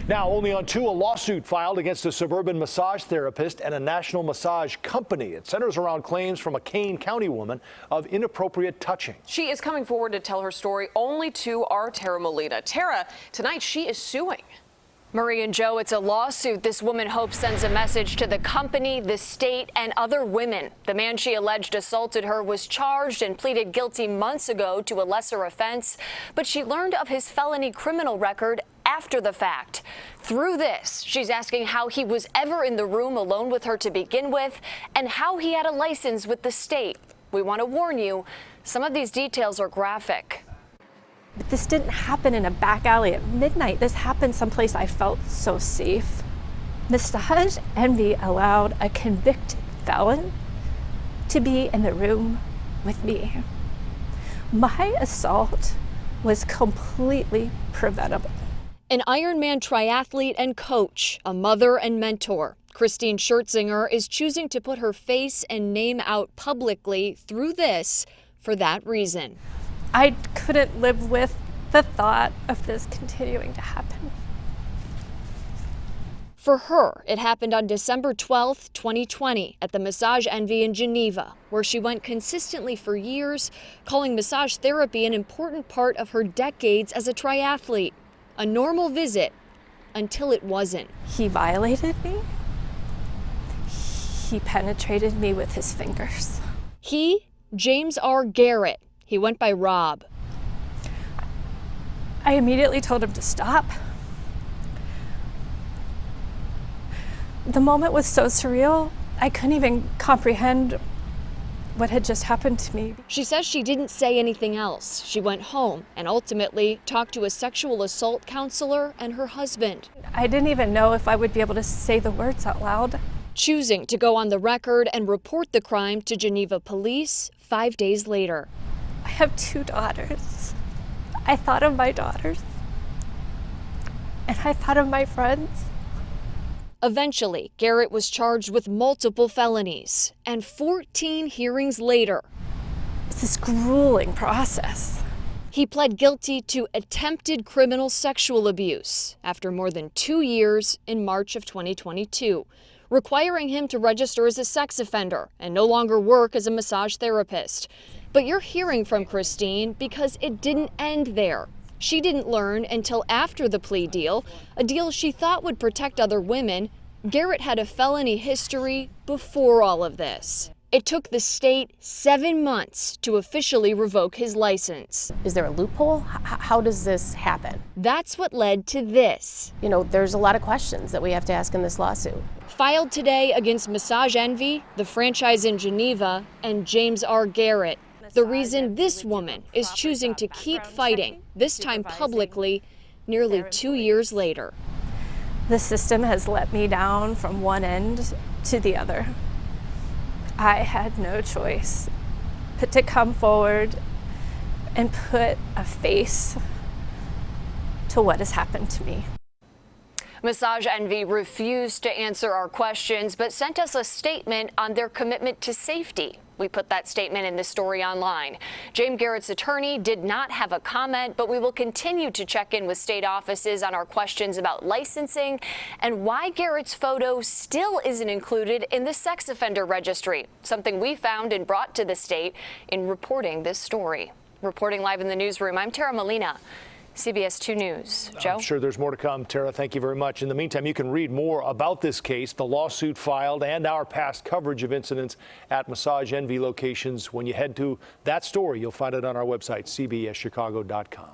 Now, only on two, a lawsuit filed against a suburban massage therapist and a national massage company. It centers around claims from a Kane County woman of inappropriate touching. She is coming forward to tell her story only to our Tara Molina. Tara, tonight she is suing. Marie and Joe, it's a lawsuit this woman hopes sends a message to the company, the state, and other women. The man she alleged assaulted her was charged and pleaded guilty months ago to a lesser offense, but she learned of his felony criminal record after the fact. Through this, she's asking how he was ever in the room alone with her to begin with and how he had a license with the state. We want to warn you, some of these details are graphic. But this didn't happen in a back alley at midnight. This happened someplace I felt so safe. Massage envy allowed a convicted felon to be in the room with me. My assault was completely preventable. An Ironman triathlete and coach, a mother and mentor, Christine Schertzinger is choosing to put her face and name out publicly through this for that reason. I couldn't live with the thought of this continuing to happen. For her, it happened on December 12th, 2020 at the Massage Envy in Geneva, where she went consistently for years, calling massage therapy an important part of her decades as a triathlete. A normal visit until it wasn't. He violated me. He penetrated me with his fingers. He, James R. Garrett. He went by Rob. I immediately told him to stop. The moment was so surreal, I couldn't even comprehend what had just happened to me. She says she didn't say anything else. She went home and ultimately talked to a sexual assault counselor and her husband. I didn't even know if I would be able to say the words out loud. Choosing to go on the record and report the crime to Geneva police 5 days later. I have 2 daughters. I thought of my daughters, and I thought of my friends. Eventually, Garrett was charged with multiple felonies, and 14 hearings later, It's this grueling process. he pled guilty to attempted criminal sexual abuse after more than 2 years in March of 2022, requiring him to register as a sex offender and no longer work as a massage therapist. But you're hearing from Christine because it didn't end there. She didn't learn until after the plea deal, a deal she thought would protect other women. Garrett had a felony history before all of this. It took the state 7 months to officially revoke his license. Is there a loophole? How does this happen? That's what led to this. You know, there's a lot of questions that we have to ask in this lawsuit. Filed today against Massage Envy, the franchise in Geneva, and James R. Garrett. The reason this woman is choosing to keep fighting, this time publicly, nearly 2 years later. The system has let me down from one end to the other. I had no choice but to come forward and put a face to what has happened to me. Massage Envy refused to answer our questions, but sent us a statement on their commitment to safety. We put that statement in the story online. James Garrett's attorney did not have a comment, but we will continue to check in with state offices on our questions about licensing and why Garrett's photo still isn't included in the sex offender registry, something we found and brought to the state in reporting this story. Reporting live in the newsroom, I'm Tara Molina, CBS 2 News. Joe? I'm sure there's more to come. Tara, thank you very much. In the meantime, you can read more about this case, the lawsuit filed, and our past coverage of incidents at Massage Envy locations. When you head to that story, you'll find it on our website, cbschicago.com.